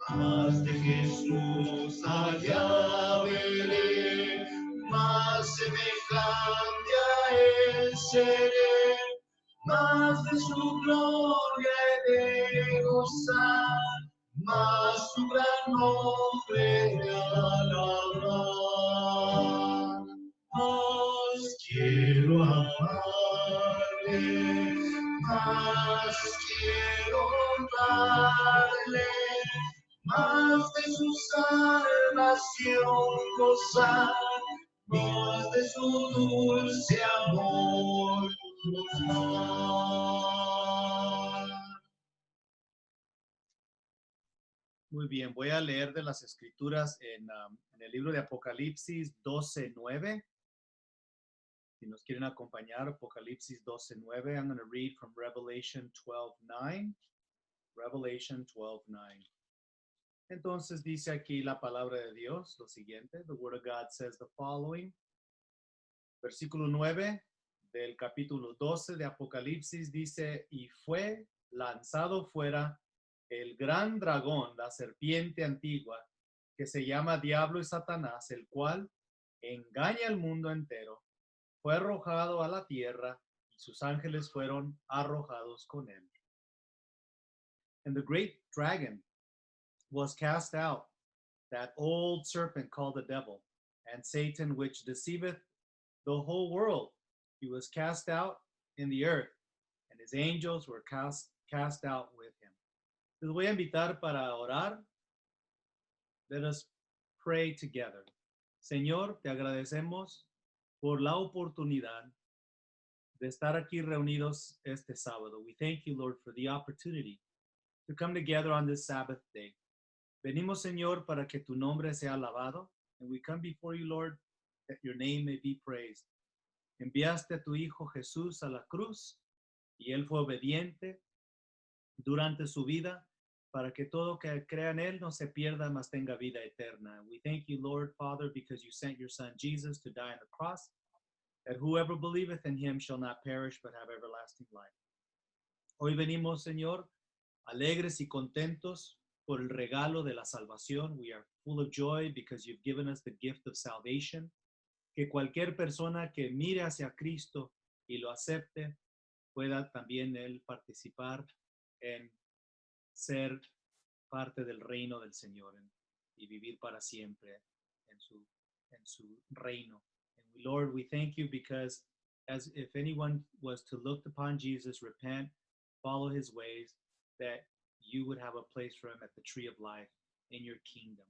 Más de Jesús allá veré, más semejante a Él seré, más de su gloria he de gozar, más su gran nombre de alabar. Más quiero amarle, más quiero honrarle, más de su salvación gozar, más de su dulce amor gozar. Muy bien, voy a leer de las escrituras en el libro de Apocalipsis 12:9. Si nos quieren acompañar, Apocalipsis 12:9. I'm going to read from Revelation 12:9. Revelation 12:9. Entonces dice aquí la palabra de Dios lo siguiente. The word of God says the following. Versículo 9 del capítulo 12 de Apocalipsis dice, y fue lanzado fuera el gran dragón, la serpiente antigua, que se llama Diablo y Satanás, el cual engaña al mundo entero. Fue arrojado a la tierra y sus ángeles fueron arrojados con él. And the great dragon was cast out, that old serpent called the devil, and Satan, which deceiveth the whole world. He was cast out in the earth, and his angels were cast out with him. Les voy a invitar para orar. Let us pray together. Señor, te agradecemos por la oportunidad de estar aquí reunidos este sábado. We thank you, Lord, for the opportunity to come together on this Sabbath day. Venimos, Señor, para que tu nombre sea alabado. And we come before you, Lord, that your name may be praised. Enviaste a tu Hijo Jesús a la cruz y él fue obediente durante su vida para que todo que crea en él no se pierda, mas tenga vida eterna. We thank you, Lord, Father, because you sent your Son Jesus to die on the cross, that whoever believeth in him shall not perish but have everlasting life. Hoy venimos, Señor, alegres y contentos por el regalo de la salvación. We are full of joy because you've given us the gift of salvation. Que cualquier persona que mire hacia Cristo y lo acepte pueda también él participar en ser parte del reino del Señor y vivir para siempre en su reino. And Lord, we thank you because as if anyone was to look upon Jesus, repent, follow his ways, that you would have a place for him at the tree of life in your kingdom.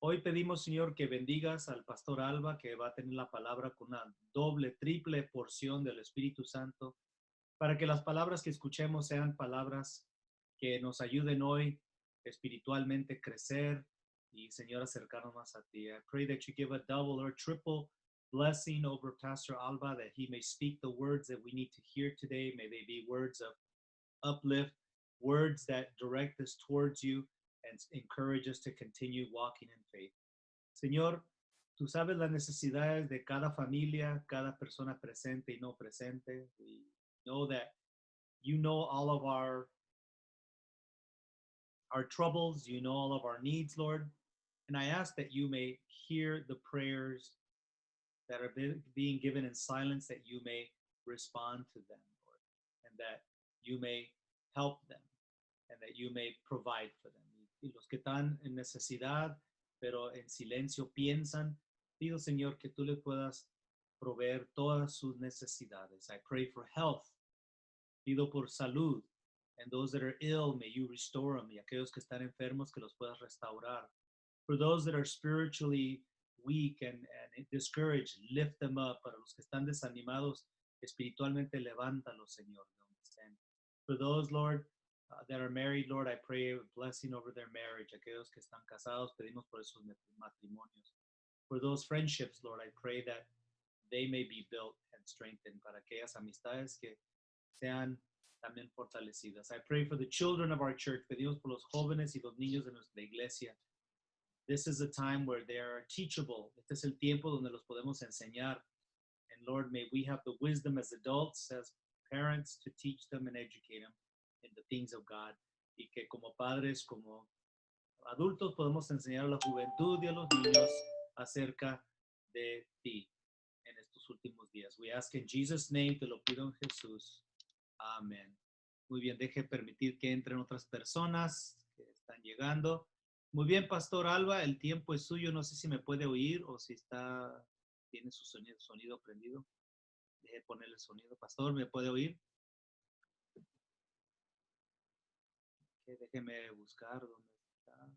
Hoy pedimos, Señor, que bendigas al pastor Alba, que va a tener la palabra con una doble, triple porción del Espíritu Santo, para que las palabras que escuchemos sean palabras que nos ayuden hoy espiritualmente crecer y, Señor, acercarnos más a ti. I pray that you give a double or triple blessing over Pastor Alba, that he may speak the words that we need to hear today. May they be words of uplift, words that direct us towards you and encourage us to continue walking in faith. Señor, tú sabes las necesidades de cada familia, cada persona presente y no presente. We know that you know all of our troubles, you know all of our needs, Lord. And I ask that you may hear the prayers that are being given in silence, that you may respond to them, Lord, and that you may help them, and that you may provide for them. Y los que están en necesidad, pero en silencio piensan, pido, Señor, que tú le puedas proveer todas sus necesidades. I pray for health. Pido por salud. And those that are ill, may you restore them. Y aquellos que están enfermos, que los puedas restaurar. For those that are spiritually weak and discouraged, lift them up. Para los que están desanimados, espiritualmente, levántalos, Señor. For those, Lord, that are married, Lord, I pray a blessing over their marriage. Aquellos que están casados, pedimos por esos matrimonios. For those friendships, Lord, I pray that they may be built and strengthened. Para aquellas amistades que sean también fortalecidas. I pray for the children of our church. Pedimos por los jóvenes y los niños de nuestra iglesia. This is a time where they are teachable. Este es el tiempo donde los podemos enseñar. And Lord, may we have the wisdom as adults, as parents, to teach them and educate them in the things of God. Y que como padres, como adultos podemos enseñar a la juventud y a los niños acerca de ti en estos últimos días. We ask in Jesus' name, te lo pido en Jesús. Amén. Muy bien, deje permitir que entren otras personas que están llegando. Muy bien, Pastor Alba, el tiempo es suyo. No sé si me puede oír o si tiene su sonido prendido. Deje ponerle el sonido. Pastor, ¿me puede oír? Okay, déjeme buscar dónde está.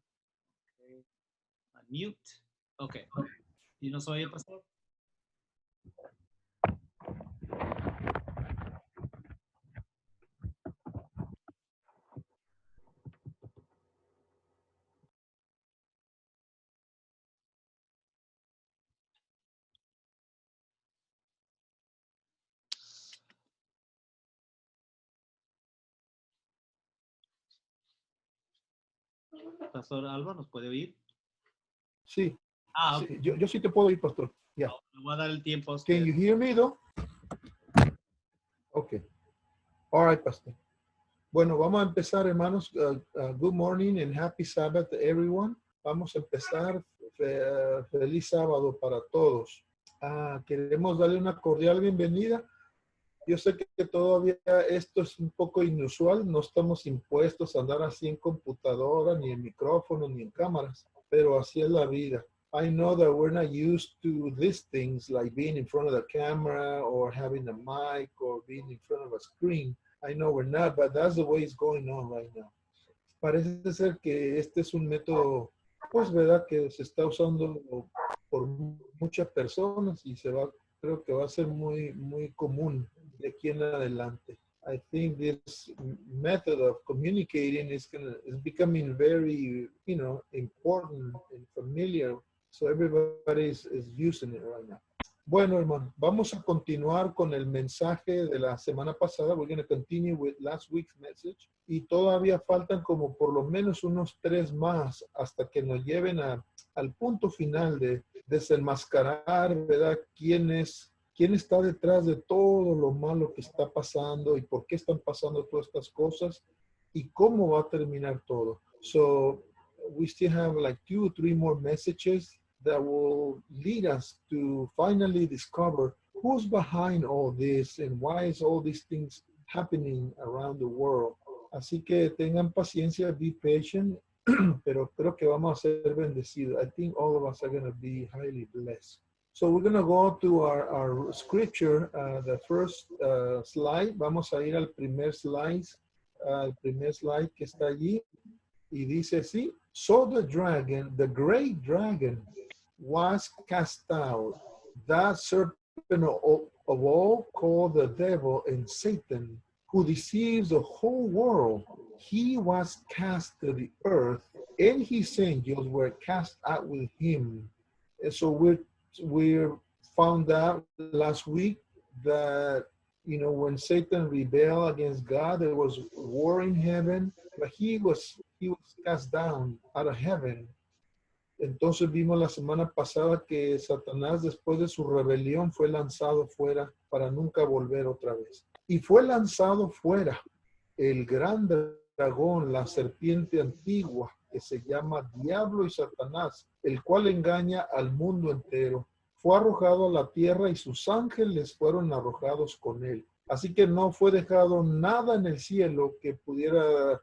Okay. Unmute. Ok. ¿Y nos oye, Pastor? Pastor Alba, ¿nos puede oír? Sí. Ah, Sí, okay. yo sí te puedo oír, pastor. Yeah. Le voy a dar el tiempo a usted. Can you hear me, though? Okay. All right, pastor. Bueno, vamos a empezar, hermanos. Good morning and happy Sabbath to everyone. Vamos a empezar. Feliz sábado para todos. Queremos darle una cordial bienvenida. Yo sé que todavía esto es un poco inusual. No estamos impuestos a andar así en computadora, ni en micrófono, ni en cámaras. Pero así es la vida. I know that we're not used to these things like being in front of the camera or having a mic or being in front of a screen. I know we're not, but that's the way it's going on right now. Parece ser que este es un método, pues, verdad, que se está usando por muchas personas y creo que va a ser muy, muy común de aquí en adelante. I think this method of communicating is becoming very, important and familiar. So everybody is using it right now. Bueno, hermano, vamos a continuar con el mensaje de la semana pasada. We're going to continue with last week's message. Y todavía faltan como por lo menos unos 3 más hasta que nos lleven al punto final de desenmascarar, ¿verdad? ¿Quién está detrás de todo lo malo que está pasando y por qué están pasando todas estas cosas y cómo va a terminar todo? So, we still have like 2 or 3 more messages that will lead us to finally discover who's behind all this and why is all these things happening around the world. Así que tengan paciencia, be patient, pero creo que vamos a ser bendecidos. I think all of us are going to be highly blessed. So we're going to go to our scripture, the first slide. Vamos a ir al primer slide que está allí. Y dice así, so the dragon, the great dragon, was cast out, that serpent of all called the devil and Satan, who deceives the whole world. He was cast to the earth, and his angels were cast out with him. And so we found out last week that, when Satan rebelled against God, there was war in heaven, but he was cast down out of heaven. Entonces vimos la semana pasada que Satanás, después de su rebelión, fue lanzado fuera para nunca volver otra vez. Y fue lanzado fuera el gran dragón, la serpiente antigua, que se llama Diablo y Satanás, el cual engaña al mundo entero. Fue arrojado a la tierra y sus ángeles fueron arrojados con él. Así que no fue dejado nada en el cielo que pudiera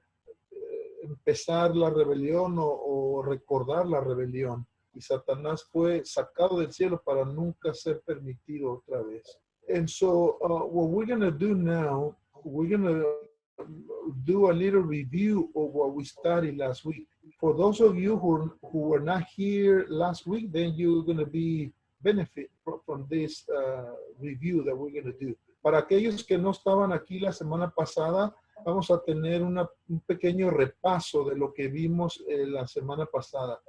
empezar la rebelión o recordar la rebelión. Y Satanás fue sacado del cielo para nunca ser permitido otra vez. And so what we're going to do now, we're going to do a little review of what we studied last week. For those of you who were not here last week, then you're going to be benefit from this review that we're going to do. Para aquellos que no estaban aquí la semana pasada, vamos a tener un pequeño repaso de lo que vimos la semana pasada.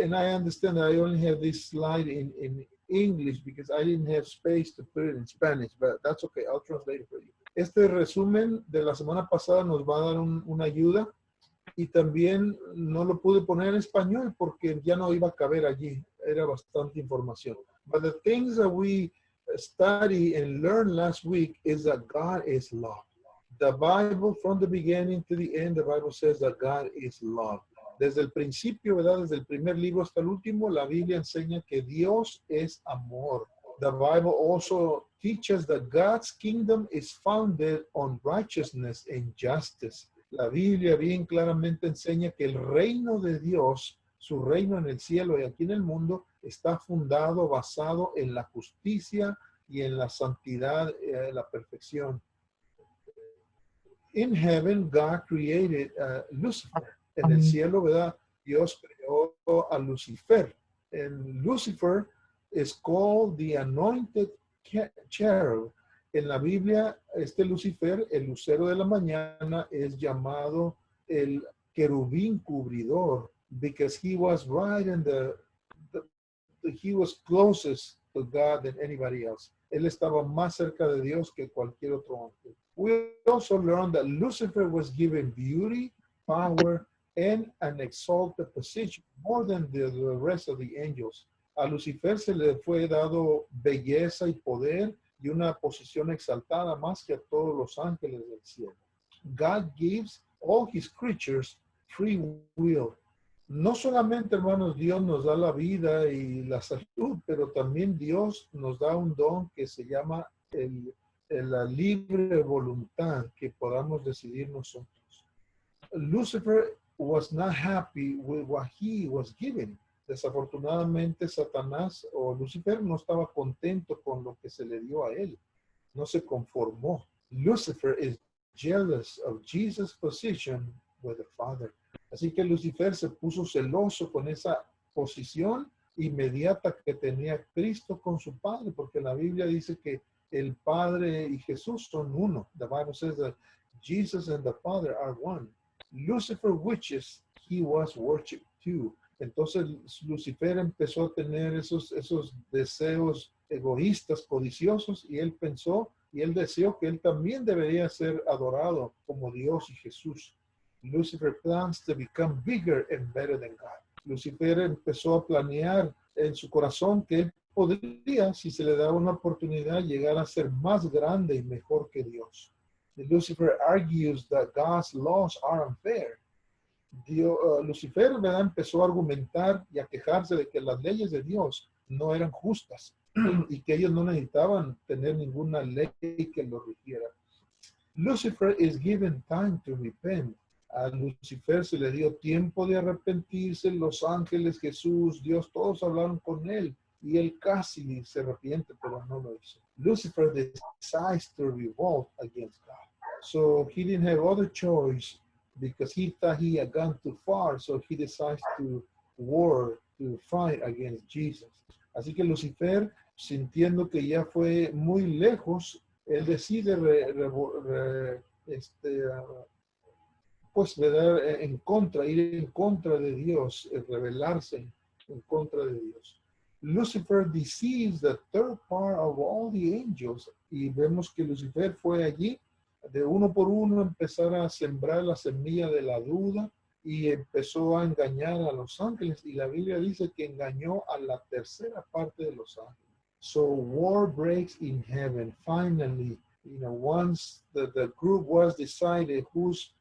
And I understand that I only have this slide in English because I didn't have space to put it in Spanish, but that's okay. I'll translate it for you. Este resumen de la semana pasada nos va a dar una ayuda y también no lo pude poner en español porque ya no iba a caber allí. Era bastante información. But the things that we study and learn last week is that God is love. The Bible, from the beginning to the end, the Bible says that God is love. Desde el principio, ¿verdad? Desde el primer libro hasta el último, la Biblia enseña que Dios es amor. The Bible also teaches that God's kingdom is founded on righteousness and justice. La Biblia bien claramente enseña que el reino de Dios, su reino en el cielo y aquí en el mundo, está fundado, basado en la justicia y en la santidad, la perfección. In heaven, God created Lucifer. En el cielo, ¿verdad? Dios creó a Lucifer. And Lucifer is called the anointed cherub. En la Biblia, este Lucifer, el lucero de la mañana, es llamado el querubín cubridor because he was right in he was closest to God than anybody else. Él estaba más cerca de Dios que cualquier otro ángel. We also learned that Lucifer was given beauty, power, and an exalted position more than the rest of the angels. A Lucifer se le fue dado belleza y poder y una posición exaltada más que a todos los ángeles del cielo. God gives all his creatures free will. No solamente, hermanos, Dios nos da la vida y la salud, pero también Dios nos da un don que se llama la libre voluntad que podamos decidir nosotros. Lucifer was not happy with what he was given. Desafortunadamente, Satanás o Lucifer no estaba contento con lo que se le dio a él. No se conformó. Lucifer is jealous of Jesus' position with the Father. Así que Lucifer se puso celoso con esa posición inmediata que tenía Cristo con su Padre, porque la Biblia dice que el Padre y Jesús son uno. The Bible says that Jesus and the Father are one. Lucifer wishes he was worshipped too. Entonces Lucifer empezó a tener esos deseos egoístas, codiciosos, y él pensó y él deseó que él también debería ser adorado como Dios y Jesús. Lucifer plans to become bigger and better than God. Lucifer empezó a planear en su corazón que él podría, si se le daba una oportunidad, llegar a ser más grande y mejor que Dios. Lucifer argues that God's laws are unfair. Lucifer, ¿verdad?, empezó a argumentar y a quejarse de que las leyes de Dios no eran justas y que ellos no necesitaban tener ninguna ley que lo rigiera. Lucifer is given time to repent. A Lucifer se le dio tiempo de arrepentirse. Los ángeles, Jesús, Dios, todos hablaron con él y él casi se arrepiente, pero no lo hizo. Lucifer decides to revolt against God. So he didn't have other choice because he thought he had gone too far. So he decides to war, to fight against Jesus. Así que Lucifer, sintiendo que ya fue muy lejos, él decide pues ¿verdad?, ir en contra de Dios, rebelarse en contra de Dios. Lucifer deceives the third part of all the angels, y vemos que Lucifer fue allí de uno por uno empezar a sembrar la semilla de la duda y empezó a engañar a los ángeles, y la Biblia dice que engañó a la tercera parte de los ángeles. So war breaks in heaven. Finally, once the group was decided who's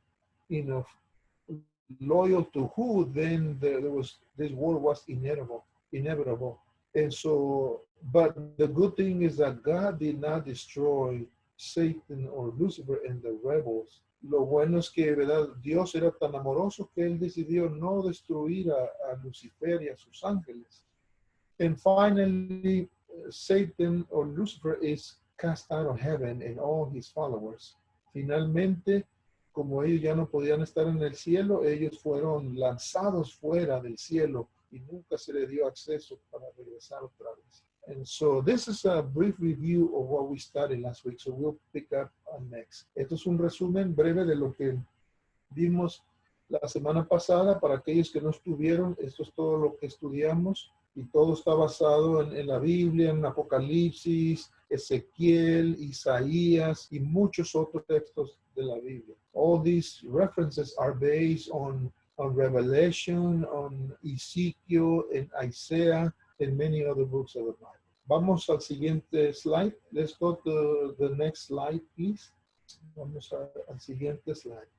loyal to who, then this war was inevitable. And so, but the good thing is that God did not destroy Satan or Lucifer and the rebels. Lo bueno es que, ¿verdad?, Dios era tan amoroso que él decidió no destruir a Lucifer y a sus ángeles. And finally, Satan or Lucifer is cast out of heaven and all his followers. Finalmente, como ellos ya no podían estar en el cielo, ellos fueron lanzados fuera del cielo y nunca se les dio acceso para regresar otra vez. And so this is a brief review of what we studied last week. So we'll pick up on next. Esto es un resumen breve de lo que vimos la semana pasada. Para aquellos que no estuvieron, esto es todo lo que estudiamos y todo está basado en la Biblia, en Apocalipsis, Ezequiel, Isaías y muchos otros textos de la Biblia. All these references are based on Revelation, on Ezekiel, and Isaiah, and many other books of the Bible. Vamos al siguiente slide. Let's go to the next slide, please. Vamos al siguiente slide.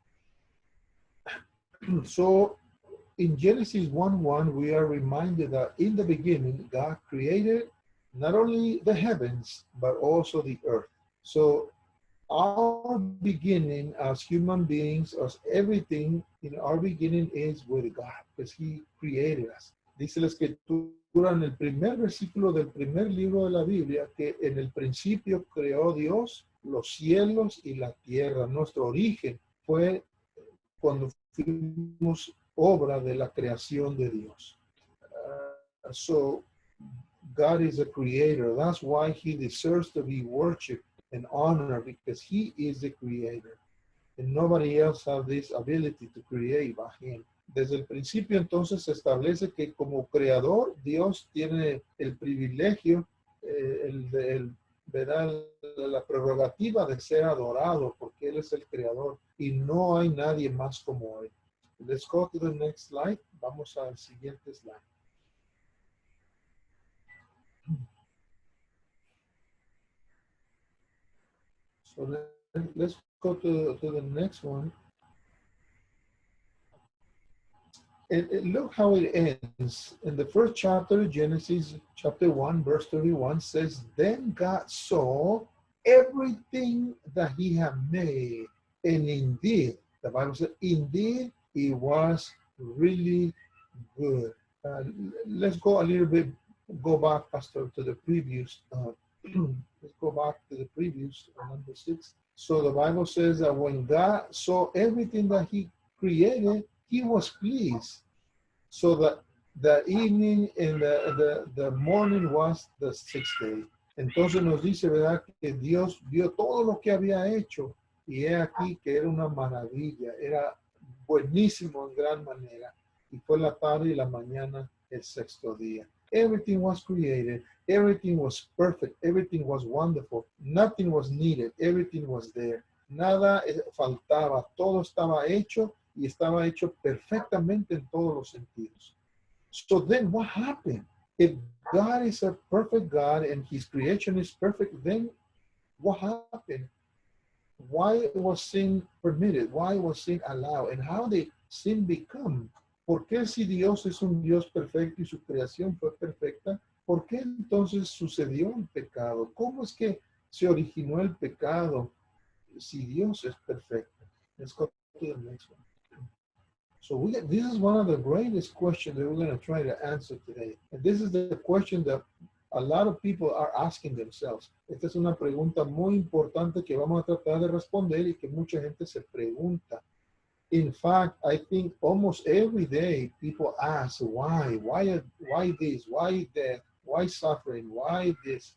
So, in Genesis 1:1, we are reminded that in the beginning, God created not only the heavens, but also the earth. So our beginning as human beings, as everything in our beginning is with God, because He created us. Dice la escritura en el primer versículo del primer libro de la Biblia que en el principio creó Dios los cielos y la tierra. Nuestro origen fue cuando fuimos obra de la creación de Dios. So God is a creator. That's why He deserves to be worshipped and honored, because He is the creator. And nobody else has this ability to create but Him. Desde el principio entonces se establece que como creador Dios tiene el privilegio, la prerrogativa de ser adorado porque Él es el creador y no hay nadie más como Él. Let's go to the next slide. Vamos al siguiente slide. So let's go to the next one. And look how it ends. In the first chapter, Genesis chapter 1, verse 31 says, then God saw everything that He had made. And indeed, the Bible said, indeed, it was really good. Let's go a little bit, go back, Pastor, to the previous. Let's go back to the previous, number 6. So the Bible says that when God saw everything that He created, He was pleased. So that the evening and the morning was the 6th day. Entonces nos dice, ¿verdad? Que Dios vio todo lo que había hecho y he aquí que era una maravilla, era buenísimo en gran manera. Y fue la tarde y la mañana el 6º día. Everything was created. Everything was perfect. Everything was wonderful. Nothing was needed. Everything was there. Nada faltaba. Todo estaba hecho y estaba hecho perfectamente en todos los sentidos. So then what happened? If God is a perfect God and His creation is perfect, then what happened? Why was sin permitted? Why was sin allowed? And how did sin become? ¿Por qué si Dios es un Dios perfecto y su creación fue perfecta? ¿Por qué entonces sucedió el pecado? ¿Cómo es que se originó el pecado si Dios es perfecto? Let's go to the next one. So this is one of the greatest questions that we're going to try to answer today. And this is the question that a lot of people are asking themselves. Esta es una pregunta muy importante que vamos a tratar de responder y que mucha gente se pregunta. In fact, I think almost every day people ask, why this, why that, why suffering, why this,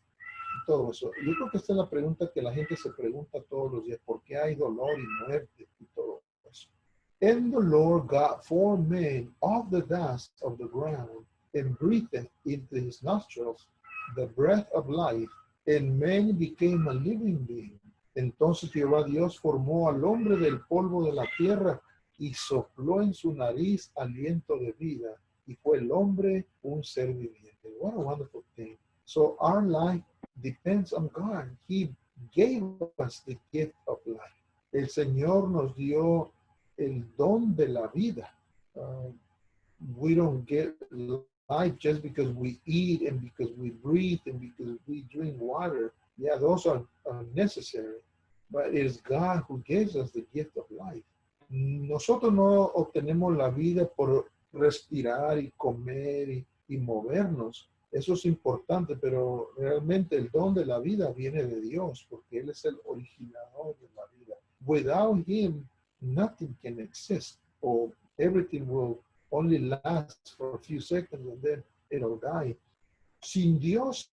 todo eso. Yo creo que esta es la pregunta que la gente se pregunta todos los días, ¿por qué hay dolor y muerte y todo eso? And the Lord God formed man of the dust of the ground and breathed into his nostrils the breath of life, and man became a living being. Entonces Jehová Dios formó al hombre del polvo de la tierra y sopló en su nariz aliento de vida, y fue el hombre un ser viviente. What a wonderful thing. So our life depends on God. He gave us the gift of life. El Señor nos dio el don de la vida. We don't get life just because we eat and because we breathe and because we drink water. Yeah, those are necessary. But it is God who gives us the gift of life. Nosotros no obtenemos la vida por respirar y comer y movernos. Eso es importante, pero realmente el don de la vida viene de Dios, porque Él es el originador de la vida. Without Him, nothing can exist, or everything will only last for a few seconds and then it'll die. Sin Dios,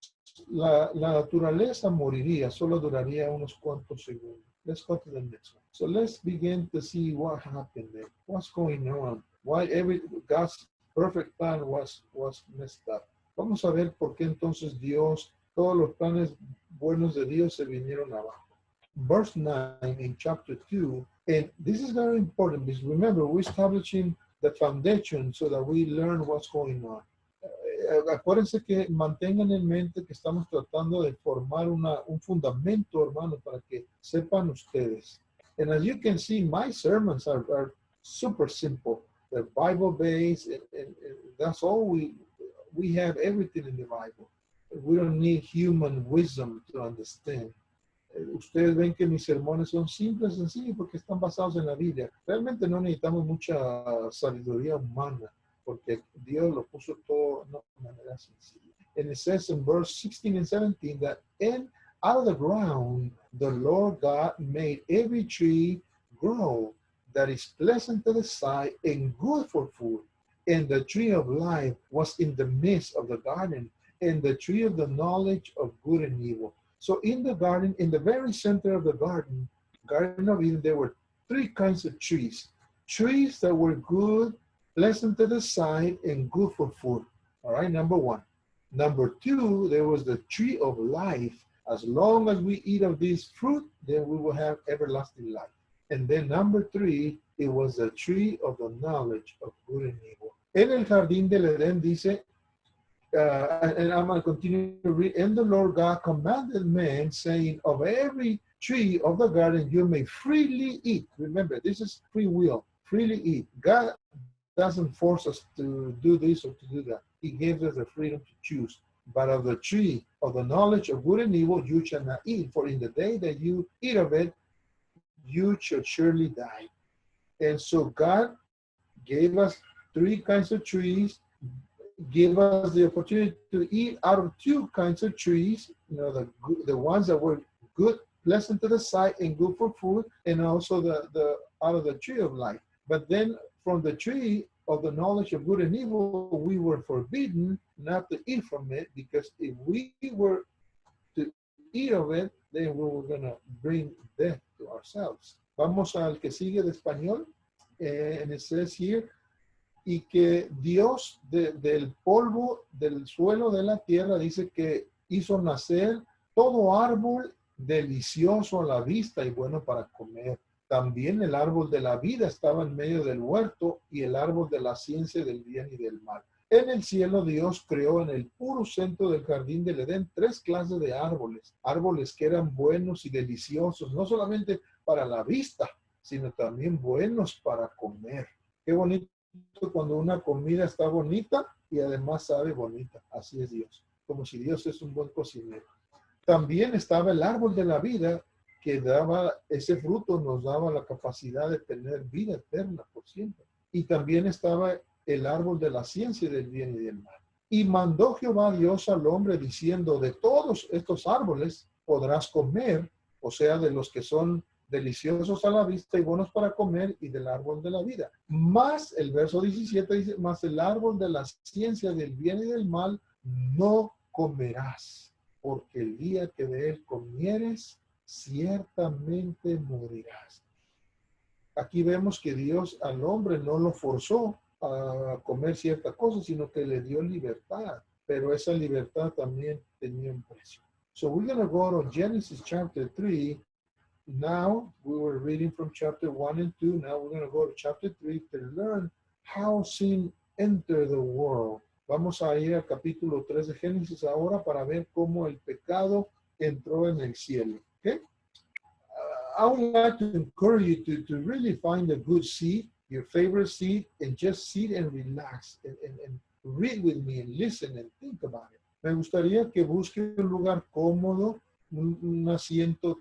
la naturaleza moriría, solo duraría unos cuantos segundos. Let's go to the next one. So let's begin to see what happened there. What's going on? Why God's perfect plan was messed up. Vamos a ver por qué entonces Dios, todos los planes buenos de Dios se vinieron abajo. Verse 9 in chapter 2, and this is very important because remember, we're establishing the foundation so that we learn what's going on. Acuérdense que mantengan en mente que estamos tratando de formar un fundamento, hermano, para que sepan ustedes. And as you can see, my sermons are super simple. they're Bible based, and that's all we have everything in the Bible. We don't need human wisdom to understand. Ustedes ven que mis sermones son simples, sencillos, porque están basados en la Biblia. Realmente no necesitamos mucha sabiduría humana, porque Dios lo puso todo de una manera sencilla. And it says in verse 16 and 17 that, and out of the ground the Lord God made every tree grow that is pleasant to the sight and good for food. And the tree of life was in the midst of the garden, and the tree of the knowledge of good and evil. So in the garden, in the very center of the Garden of Eden, there were three kinds of trees. Trees that were good, pleasant to the sight, and good for food. All right, number one. Number two, there was the tree of life. As long as we eat of this fruit, then we will have everlasting life. And then number three, it was the tree of the knowledge of good and evil. En el jardín del Edén dice, and I'm going to continue to read. And the Lord God commanded man, saying, of every tree of the garden you may freely eat. Remember, this is free will, freely eat. God doesn't force us to do this or to do that. He gives us the freedom to choose. But of the tree of the knowledge of good and evil you shall not eat, for in the day that you eat of it, you shall surely die. And so God gave us three kinds of trees, give us the opportunity to eat out of two kinds of trees, you know, the ones that were good, pleasant to the sight, and good for food, and also the out of the tree of life. But then from the tree of the knowledge of good and evil, we were forbidden not to eat from it, because if we were to eat of it, then we were going to bring death to ourselves. Vamos al que sigue de español, and it says here, y que Dios del polvo del suelo de la tierra dice que hizo nacer todo árbol delicioso a la vista y bueno para comer. También el árbol de la vida estaba en medio del huerto y el árbol de la ciencia del bien y del mal. En el cielo Dios creó en el puro centro del jardín del Edén tres clases de árboles. Árboles que eran buenos y deliciosos, no solamente para la vista, sino también buenos para comer. Qué bonito cuando una comida está bonita y además sabe bonita. Así es Dios, como si Dios es un buen cocinero. También estaba el árbol de la vida, que daba, ese fruto nos daba la capacidad de tener vida eterna por siempre. Y también estaba el árbol de la ciencia del bien y del mal. Y mandó Jehová Dios al hombre diciendo, de todos estos árboles podrás comer, o sea, de los que son deliciosos a la vista y buenos para comer, y del árbol de la vida. Más, el verso 17 dice, más el árbol de la ciencia del bien y del mal no comerás, porque el día que de él comieres, ciertamente morirás. Aquí vemos que Dios al hombre no lo forzó a comer cierta cosa, sino que le dio libertad, pero esa libertad también tenía un precio. So we're going to go to Genesis chapter 3. Now, we were reading from chapter 1 and 2. Now we're going to go to chapter 3 to learn how sin entered the world. Vamos a ir al capítulo 3 de Génesis ahora para ver cómo el pecado entró en el cielo. Okay? I would like to encourage you to really find a good seat, your favorite seat, and just sit and relax and read with me and listen and think about it. Me gustaría que busque un lugar cómodo, un asiento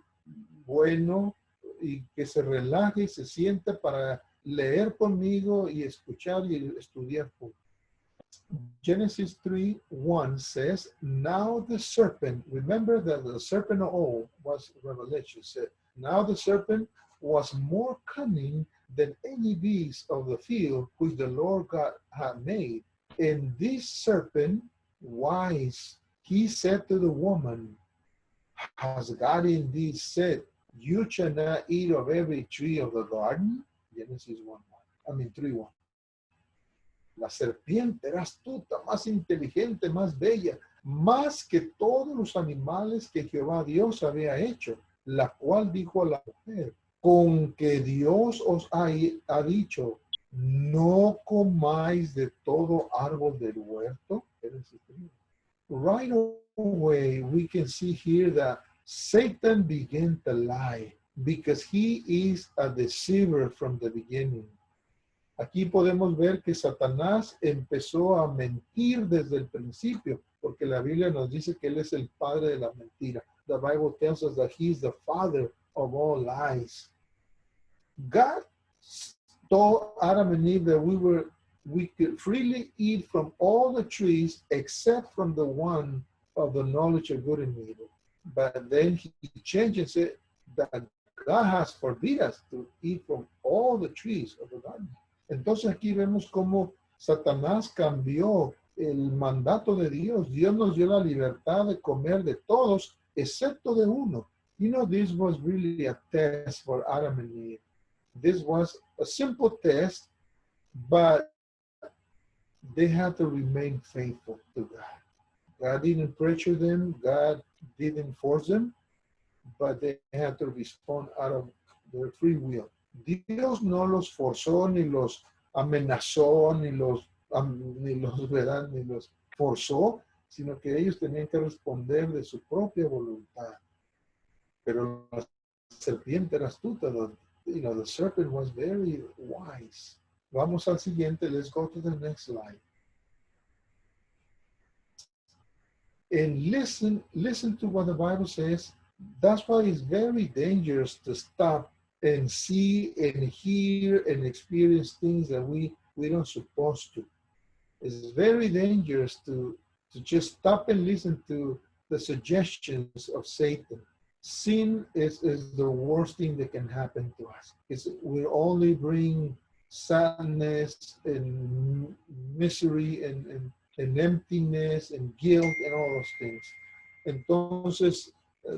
bueno, y que se relaje y se siente para leer conmigo y escuchar y estudiar juntos. Genesis 3:1 says, now the serpent, remember that the serpent of old was Revelation, said, now the serpent was more cunning than any beast of the field which the Lord God had made. And this serpent, wise, he said to the woman, has God indeed said, you shall not eat of every tree of the garden? Genesis 3:1. La serpiente era astuta, más inteligente, más bella, más que todos los animales que Jehová Dios había hecho, la cual dijo a la mujer, con que Dios os ha dicho, no comáis de todo árbol del huerto. Right away, we can see here that Satan began to lie because he is a deceiver from the beginning. Aquí podemos ver que Satanás empezó a mentir desde el principio, porque la Biblia nos dice que él es el padre de la mentira. The Bible tells us that he is the father of all lies. God told Adam and Eve that we could freely eat from all the trees except from the one of the knowledge of good and evil. But then he changes it that God has forbid us to eat from all the trees of the garden. Entonces aquí vemos cómo Satanás cambió el mandato de Dios. Dios nos dio la libertad de comer de todos, excepto de uno. You know, this was really a test for Adam and Eve. This was a simple test, but they had to remain faithful to God. God didn't pressure them. God didn't force them, but they had to respond out of their free will. Dios no los forzó, ni los amenazó, ni los forzó, sino que ellos tenían que responder de su propia voluntad. Pero la serpiente era astuta. The serpent was very wise. Vamos al siguiente. Let's go to the next slide. And listen to what the Bible says. That's why it's very dangerous to stop and see and hear and experience things that we don't supposed to. It's very dangerous to just stop and listen to the suggestions of Satan. Sin is the worst thing that can happen to us. It will only bring sadness and misery and emptiness and guilt and all those things. Entonces,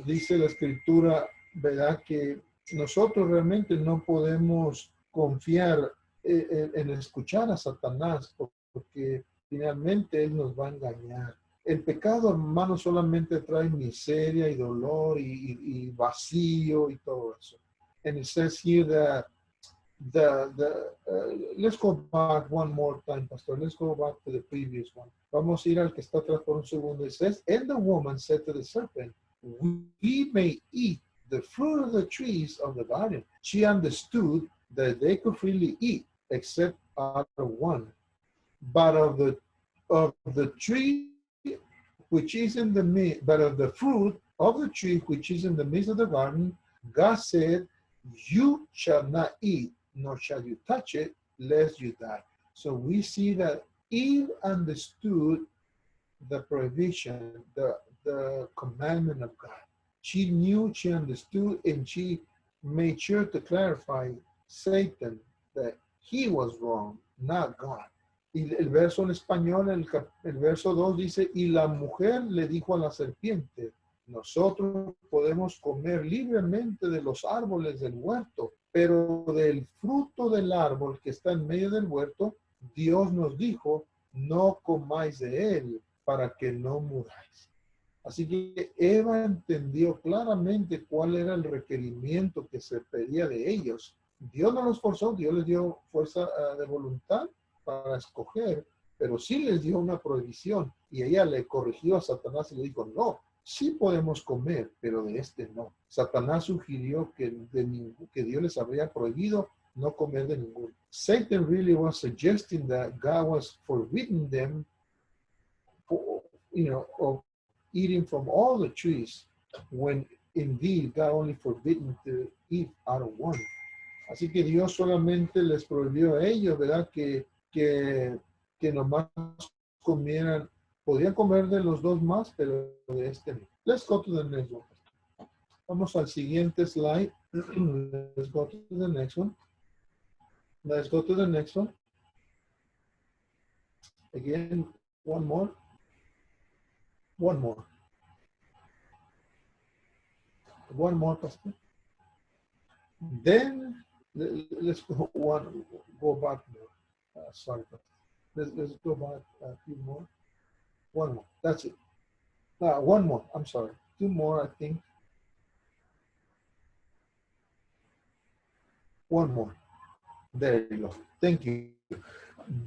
dice la escritura, ¿verdad? Que nosotros realmente no podemos confiar en escuchar a Satanás, porque finalmente él nos va a engañar. El pecado, hermano, solamente trae miseria y dolor y vacío y todo eso. And it says here that let's go back one more time, Pastor. Let's go back to the previous one. Vamos a ir al que está atrás por un segundo. It says, and the woman said to the serpent, we may eat the fruit of the trees of the garden. She understood that they could freely eat, except out of one. But of the tree which is in the midst, but of the fruit of the tree which is in the midst of the garden, God said, you shall not eat, nor shall you touch it, lest you die. So we see that Eve understood the prohibition, the commandment of God. She knew, she understood, and she made sure to clarify Satan that he was wrong, not God. Y el verso en español, el verso 2 dice, y la mujer le dijo a la serpiente, nosotros podemos comer libremente de los árboles del huerto, pero del fruto del árbol que está en medio del huerto, Dios nos dijo, no comáis de él para que no muráis. Así que Eva entendió claramente cuál era el requerimiento que se pedía de ellos. Dios no los forzó, Dios les dio fuerza de voluntad para escoger, pero sí les dio una prohibición y ella le corrigió a Satanás y le dijo, no, sí podemos comer, pero de este no. Satanás sugirió que Dios les habría prohibido no comer de ninguno. Satan really was suggesting that God was forbidding them, of eating from all the trees, when indeed God only forbidden to eat out of one. Así que Dios solamente les prohibió a ellos, ¿verdad? Que nomás comieran, podían comer de los dos más, pero de este no. Let's go to the next one. Vamos al siguiente slide. Let's go to the next one. Let's go to the next one. Again, one more. One more. One more, Pastor. Then let's go back more. Sorry, Pastor. Let's go back a few more. One more. That's it. One more. I'm sorry. Two more, I think. One more. There you go. Thank you.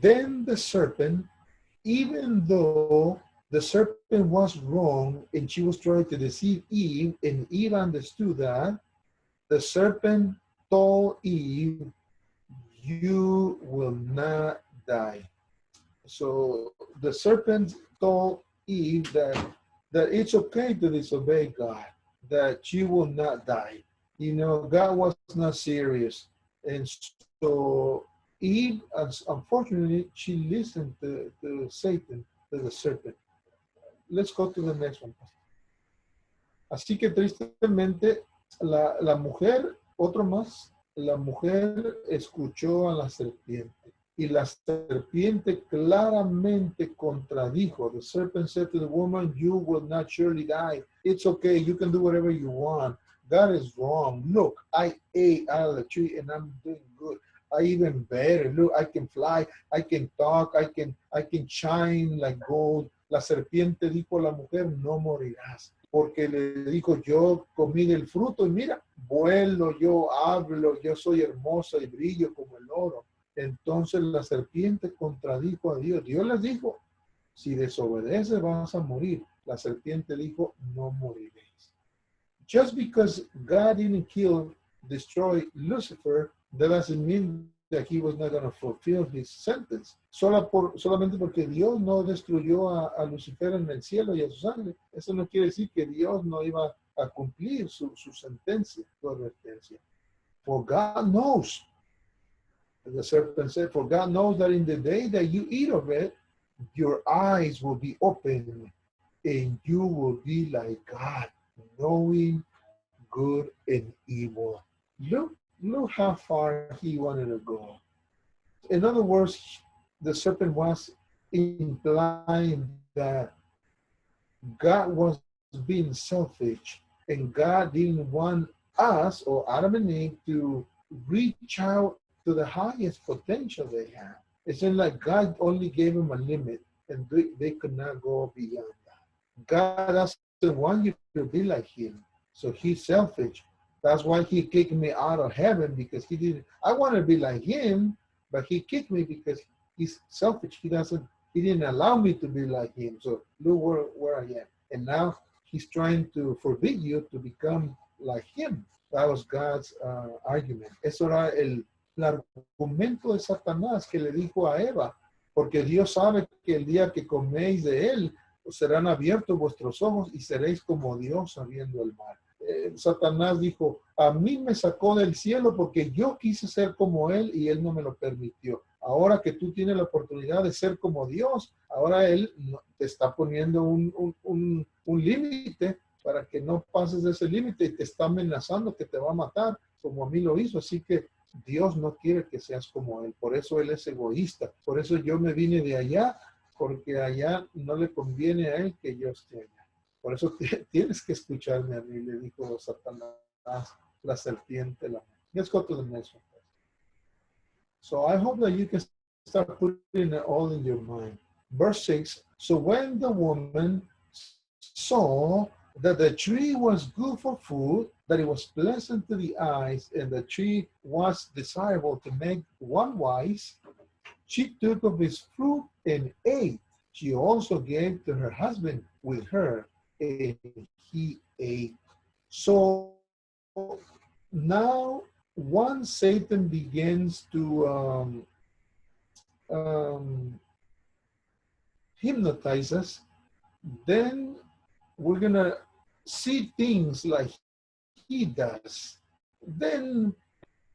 Then the serpent, even though the serpent was wrong and she was trying to deceive Eve, and Eve understood that, the serpent told Eve, you will not die. So the serpent told Eve that it's okay to disobey God, that you will not die. You know, God was not serious. And so Eve, unfortunately, she listened to Satan, to the serpent. Let's go to the next one. Así que tristemente, la mujer, otro más, la mujer escuchó a la serpiente. Y la serpiente claramente contradijo. The serpent said to the woman, you will not surely die. It's okay, you can do whatever you want. God is wrong. Look, I ate out of the tree and I'm doing good. I even better. Look, I can fly, I can talk, I can shine like gold. La serpiente dijo a la mujer, no morirás. Porque le dijo, yo comí del fruto y mira, vuelo, yo hablo, yo soy hermosa y brillo como el oro. Entonces la serpiente contradijo a Dios. Dios les dijo, si desobedeces vas a morir. La serpiente dijo, no moriréis. Just because God didn't destroy Lucifer, that doesn't mean that he was not going to fulfill his sentence. Solamente porque Dios no destruyó a Lucifer en el cielo y a su sangre, eso no quiere decir que Dios no iba a cumplir su sentencia, su advertencia. For God knows, the serpent said, for God knows that in the day that you eat of it, your eyes will be opened and you will be like God, knowing good and evil. Look how far he wanted to go. In other words, the serpent was implying that God was being selfish and God didn't want us or Adam and Eve to reach out to the highest potential they have. It's like God only gave them a limit and they could not go beyond that. God doesn't want you to be like him. So he's selfish. That's why he kicked me out of heaven, because he didn't. I want to be like him, but he kicked me because he's selfish. He didn't allow me to be like him. So look where I am. And now he's trying to forbid you to become like him. That was God's argument. Eso era el argumento de Satanás que le dijo a Eva, porque Dios sabe que el día que coméis de él, serán abiertos vuestros ojos y seréis como Dios sabiendo el mal. Satanás dijo, a mí me sacó del cielo porque yo quise ser como él y él no me lo permitió. Ahora que tú tienes la oportunidad de ser como Dios, ahora él te está poniendo un límite para que no pases de ese límite y te está amenazando que te va a matar, como a mí lo hizo. Así que Dios no quiere que seas como él. Por eso él es egoísta. Por eso yo me vine de allá, porque allá no le conviene a él que yo esté allá. Por eso tienes que escucharme a mí, le dijo Satanás, la serpiente. Let's go to the next one. So I hope that you can start putting it all in your mind. Verse 6, so when the woman saw that the tree was good for food, that it was pleasant to the eyes, and the tree was desirable to make one wise, she took of its fruit and ate. She also gave to her husband with her, and he ate. So now once Satan begins to hypnotize us, then we're going to see things like he does. Then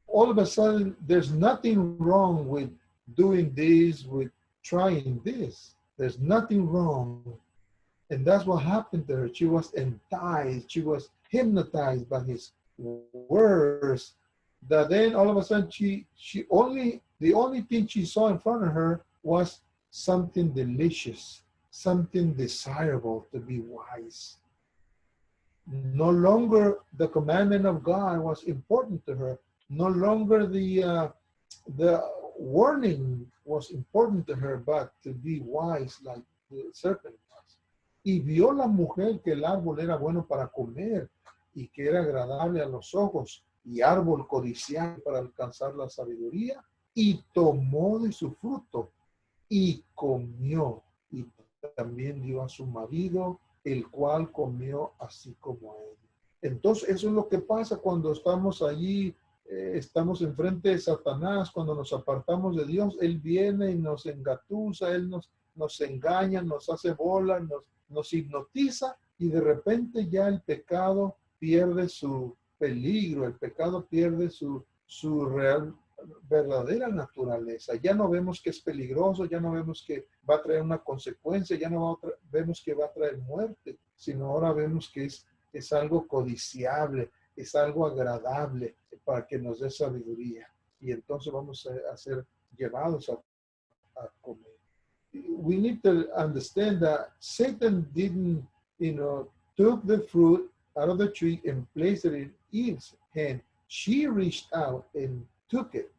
all of a sudden, there's nothing wrong with doing this, with trying this. There's nothing wrong. And that's what happened to her. She was enticed. She was hypnotized by his words. That then all of a sudden, the only thing she saw in front of her was something delicious, something desirable to be wise. No longer the commandment of God was important to her. No longer the warning was important to her, but to be wise like the serpent was. Y vio la mujer que el árbol era bueno para comer y que era agradable a los ojos y árbol codiciable para alcanzar la sabiduría, y tomó de su fruto y comió, y también dio a su marido, el cual comió así como él. Entonces eso es lo que pasa cuando estamos allí estamos enfrente de Satanás, cuando nos apartamos de Dios, Él viene y nos engatusa, Él nos engaña, nos hace bola, nos hipnotiza y de repente ya el pecado pierde su peligro, el pecado pierde su real, verdadera naturaleza. Ya no vemos que es peligroso, ya no vemos que va a traer una consecuencia, ya no vemos que va a traer muerte, sino ahora vemos que es algo codiciable, es algo agradable para que nos dé sabiduría. Y entonces vamos a ser llevados a comer. We need to understand that Satan didn't, took the fruit out of the tree and placed it in Eve's hand. She reached out and took it.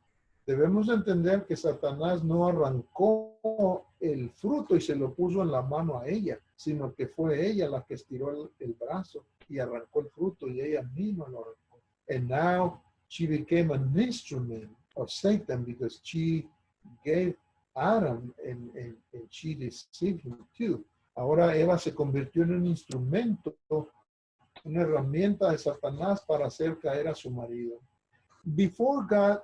Debemos entender que Satanás no arrancó el fruto y se lo puso en la mano a ella, sino que fue ella la que estiró el brazo y arrancó el fruto y ella misma lo arrancó. And now she became an instrument of Satan because she gave Adam and she deceived him too. Ahora Eva se convirtió en un instrumento, una herramienta de Satanás para hacer caer a su marido. Before God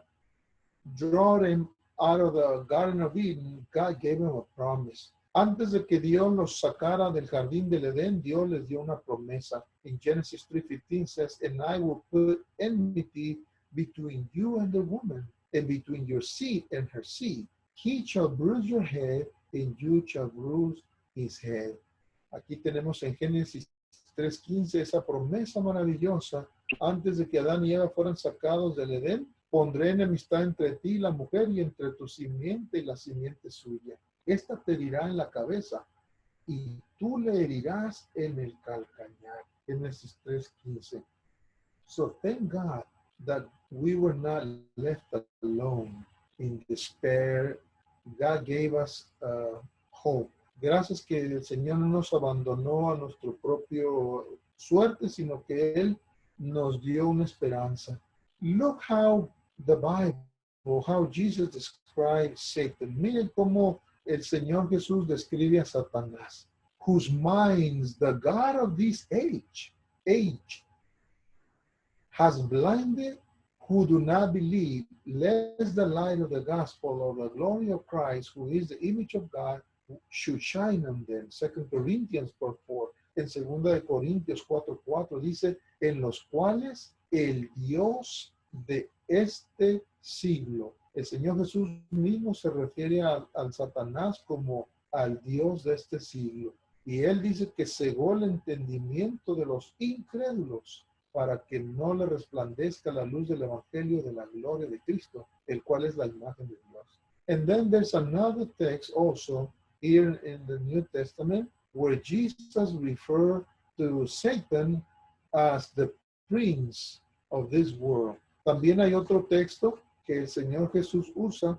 drew him out of the Garden of Eden, God gave him a promise. Antes de que Dios los sacara del jardín del Edén, Dios les dio una promesa. In Genesis 3:15 says, and I will put enmity between you and the woman, and between your seed and her seed. He shall bruise your head, and you shall bruise his head. Aquí tenemos en Génesis 3:15 esa promesa maravillosa. Antes de que Adán y Eva fueran sacados del Edén, pondré enemistad entre ti y la mujer y entre tu simiente y la simiente suya. Esta te herirá en la cabeza y tú le herirás en el calcañar. Génesis 3:15. So thank God that we were not left alone in despair. God gave us hope. Gracias que el Señor no nos abandonó a nuestro propio suerte, sino que Él nos dio una esperanza. Look how the Bible, how Jesus describes Satan. Miren cómo el Señor Jesús describe a Satanás. Whose minds the God of this age has blinded who do not believe, lest the light of the gospel of the glory of Christ, who is the image of God, should shine on them. 2 Corinthians 4:4. En 2 Corintios 4:4 dice, en los cuales el Dios de este siglo. El Señor Jesús mismo se refiere al Satanás como al Dios de este siglo. Y él dice que cegó el entendimiento de los incrédulos para que no le resplandezca la luz del evangelio de la gloria de Cristo, el cual es la imagen de Dios. And then there's another text also here in the New Testament where Jesus referred to Satan as the prince of this world. También hay otro texto que el Señor Jesús usa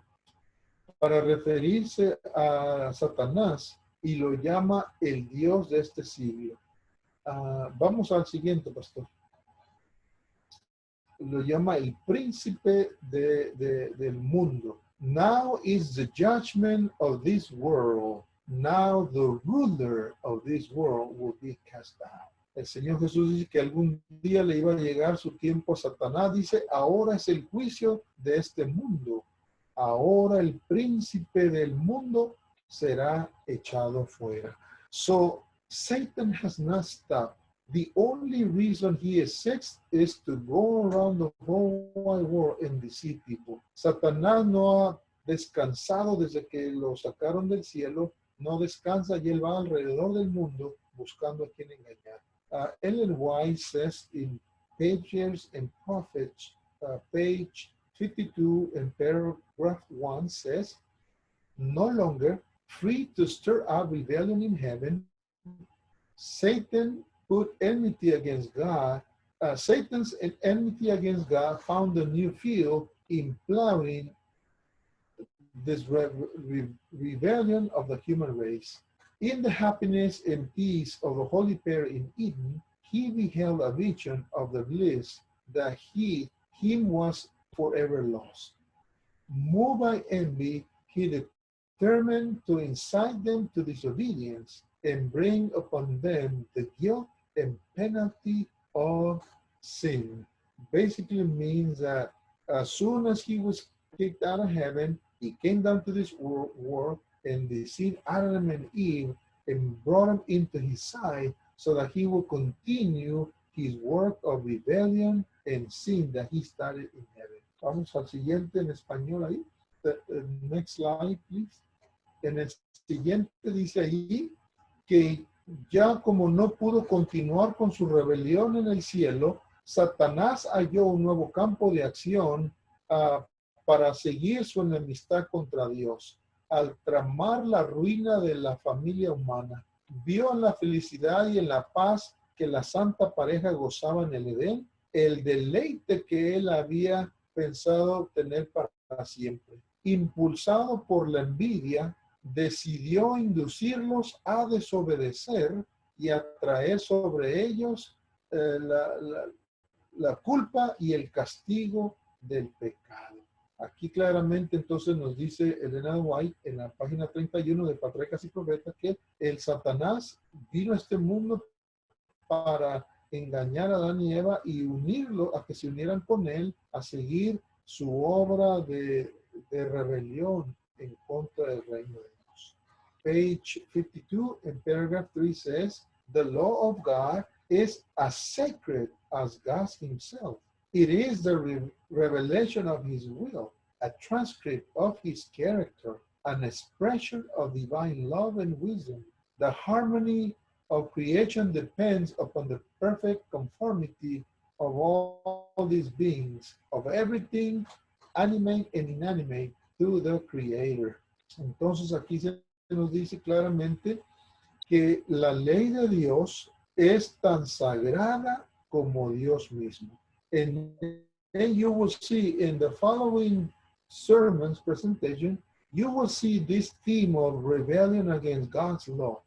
para referirse a Satanás y lo llama el Dios de este siglo. Vamos al siguiente, pastor. Lo llama el príncipe del mundo. Now is the judgment of this world. Now the ruler of this world will be cast down. El Señor Jesús dice que algún día le iba a llegar su tiempo a Satanás. Dice, ahora es el juicio de este mundo. Ahora el príncipe del mundo será echado fuera. So Satan has not stopped. The only reason he exists is to go around the whole wide world and deceive people. Satanás no ha descansado desde que lo sacaron del cielo, no descansa y él va alrededor del mundo buscando a quien engañar. Ellen White says in Patriarchs and Prophets, page 52 and paragraph 1 says, no longer free to stir up rebellion in heaven, Satan put enmity against God. Satan's enmity against God found a new field in plowing this rebellion of the human race. In the happiness and peace of the holy pair in Eden, he beheld a vision of the bliss that him was forever lost. Moved by envy, he determined to incite them to disobedience and bring upon them the guilt and penalty of sin. Basically means that As soon as he was kicked out of heaven, he came down to this world and deceived Adam and Eve and brought them into his side so that he will continue his work of rebellion and sin that he started in heaven. Vamos al siguiente en español ahí. The next slide, please. En el siguiente dice ahí que ya como no pudo continuar con su rebelión en el cielo, Satanás halló un nuevo campo de acción para seguir su enemistad contra Dios. Al tramar la ruina de la familia humana, vio en la felicidad y en la paz que la santa pareja gozaba en el Edén, el deleite que él había pensado tener para siempre. Impulsado por la envidia, decidió inducirlos a desobedecer y a traer sobre ellos la culpa y el castigo del pecado. Aquí claramente entonces nos dice Elena White en la página 31 de Patriarcas y Profetas que el Satanás vino a este mundo para engañar a Adán y Eva y unirlo a que se unieran con él a seguir su obra de rebelión en contra del reino de Dios. Page 52 in paragraph 3 says, the law of God is as sacred as God himself. It is the revelation of his will, a transcript of his character, an expression of divine love and wisdom. The harmony of creation depends upon the perfect conformity of all these beings, of everything animate and inanimate, to the Creator. Entonces aquí se nos dice claramente que la ley de Dios es tan sagrada como Dios mismo. And then you will see in the following sermon's presentation, you will see this theme of rebellion against God's law.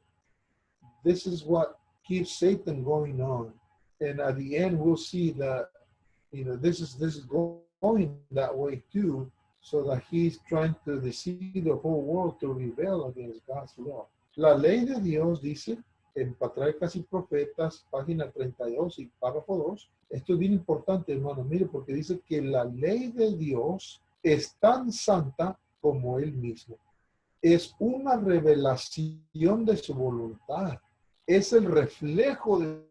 This is what keeps Satan going on. And at the end, we'll see that, this is going that way too, so that he's trying to deceive the whole world to rebel against God's law. La ley de Dios dice en Patriarcas y Profetas, página 32 y párrafo 2, esto es bien importante, hermano, mire, porque dice que la ley de Dios es tan santa como Él mismo. Es una revelación de su voluntad. Es el reflejo de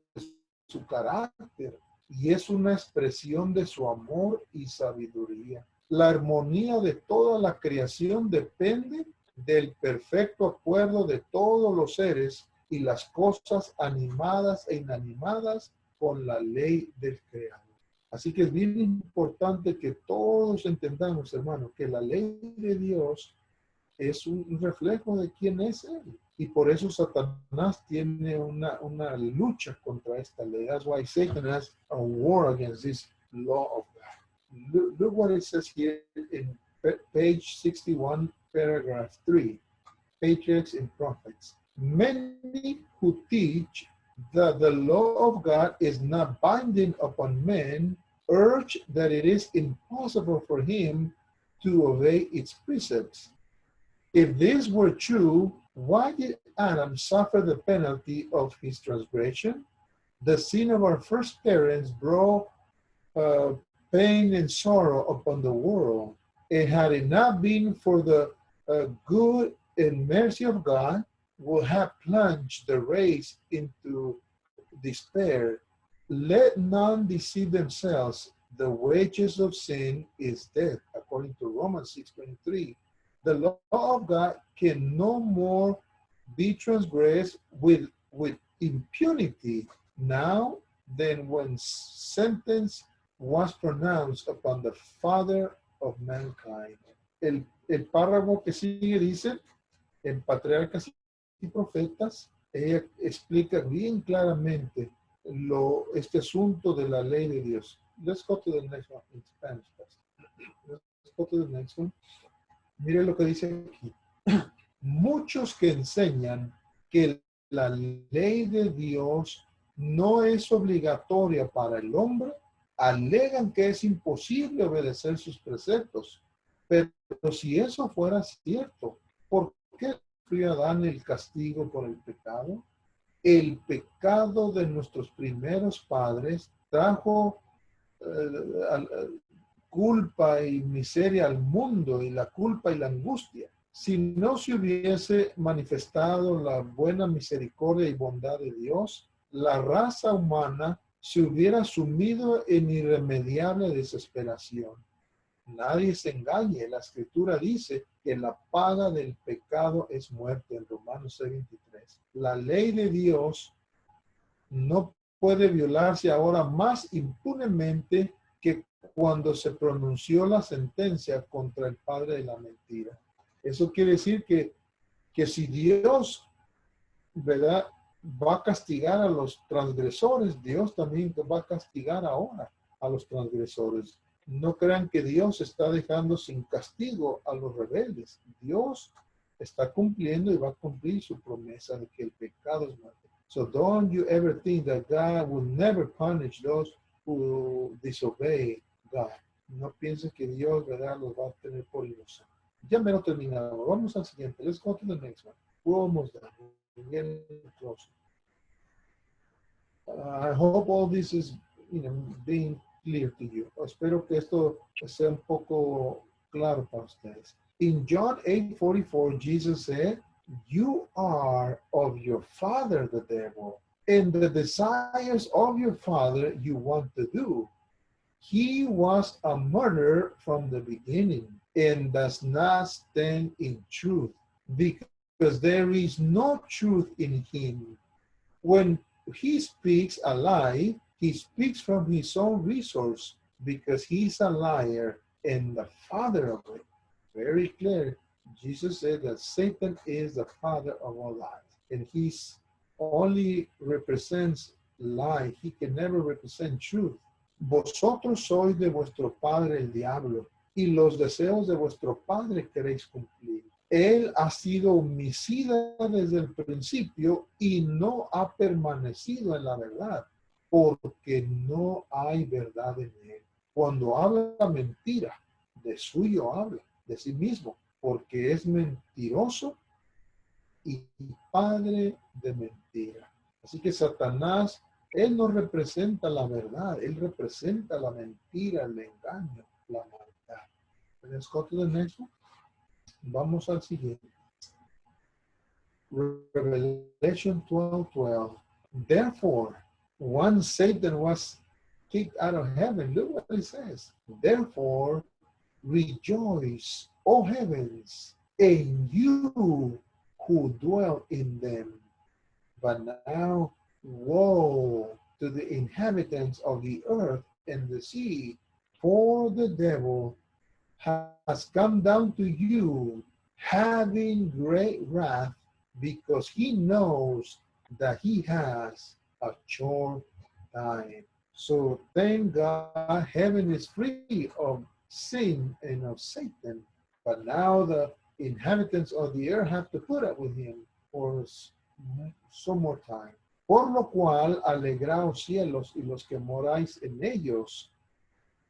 su carácter y es una expresión de su amor y sabiduría. La armonía de toda la creación depende del perfecto acuerdo de todos los seres y las cosas animadas e inanimadas con la ley del Creador. Así que es bien importante que todos entendamos, hermanos, que la ley de Dios es un reflejo de quién es Él. Y por eso Satanás tiene una lucha contra esta ley. That's why Satan has a war against this law of God. Look what it says here in page 61, paragraph 3. Patriarchs and Prophets. Many who teach that the law of God is not binding upon men urge that it is impossible for him to obey its precepts. If this were true, why did Adam suffer the penalty of his transgression? The sin of our first parents brought pain and sorrow upon the world. And had it not been for the good and mercy of God, would have plunged the race into despair. Let none deceive themselves. The wages of sin is death, according to Romans 6:23. The law of God can no more be transgressed with impunity now than when sentence was pronounced upon the father of mankind. El párrafo que sigue dice, en Patriarcas y Profetas, ella explica bien claramente este asunto de la ley de Dios. Let's go to the next one in Spanish. Let's go to the next one. Mire lo que dice aquí. Muchos que enseñan que la ley de Dios no es obligatoria para el hombre, alegan que es imposible obedecer sus preceptos. Pero si eso fuera cierto, ¿por qué sufrió Adán el castigo por el pecado? El pecado de nuestros primeros padres trajo culpa y miseria al mundo y la culpa y la angustia. Si no se hubiese manifestado la buena misericordia y bondad de Dios, la raza humana se hubiera sumido en irremediable desesperación. Nadie se engañe, la escritura dice que la paga del pecado es muerte en Romanos 6:23. La ley de Dios no puede violarse ahora más impunemente que cuando se pronunció la sentencia contra el padre de la mentira. Eso quiere decir que si Dios, ¿verdad?, va a castigar a los transgresores, Dios también va a castigar ahora a los transgresores. No crean que Dios está dejando sin castigo a los rebeldes. Dios está cumpliendo y va a cumplir su promesa de que el pecado es muerte. So don't you ever think that God will never punish those who disobey God. No pienses que Dios, ¿verdad?, los va a tener por ilusión. Ya me lo terminado. Vamos al siguiente. Let's go to the next one. We're almost done. We're getting close. I hope all this is, being clear to you. Espero que esto sea un poco claro para ustedes. In John 8:44, Jesus said, "You are of your father, the devil, and the desires of your father you want to do. He was a murderer from the beginning and does not stand in truth, because there is no truth in him. When he speaks a lie, he speaks from his own resource, because he's a liar and the father of it." Very clear. Jesus said that Satan is the father of all lies, and he's only represents lie. He can never represent truth. Vosotros sois de vuestro padre el diablo, y los deseos de vuestro padre queréis cumplir. Él ha sido homicida desde el principio y no ha permanecido en la verdad, porque no hay verdad en él. Cuando habla mentira, de suyo habla, de sí mismo, porque es mentiroso y padre de mentira. Así que Satanás, él no representa la verdad, él representa la mentira, el engaño, la maldad. Let's go to the next one. Vamos al siguiente. Revelation 12:12. Therefore, once Satan was kicked out of heaven, look what it says. Therefore, rejoice, O heavens, and you who dwell in them. But now, woe to the inhabitants of the earth and the sea, for the devil has come down to you, having great wrath, because he knows that he has a short time. So thank God, heaven is free of sin and of Satan, but now the inhabitants of the earth have to put up with him for some more time. Por lo cual, alegraos cielos y los que moráis en ellos.